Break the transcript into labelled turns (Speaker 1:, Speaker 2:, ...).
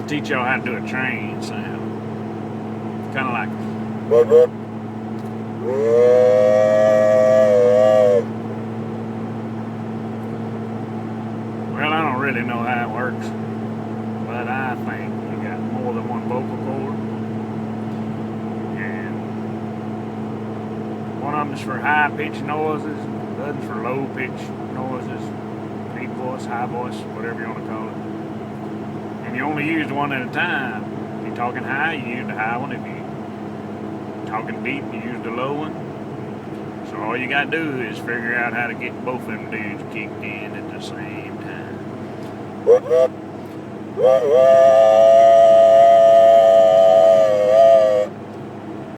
Speaker 1: teach y'all how to do a train sound. Kind of like. Well, I don't really know how it works, but I think you got more than one vocal cord, and one of them's for high pitched noises, the other's for low pitched noises, deep voice, high voice, whatever you want to call it. And you only use one at a time. If you're talking high, you use the high one. If you're talking deep, you use the low one. So all you gotta do is figure out how to get both of them dudes kicked in at the same time.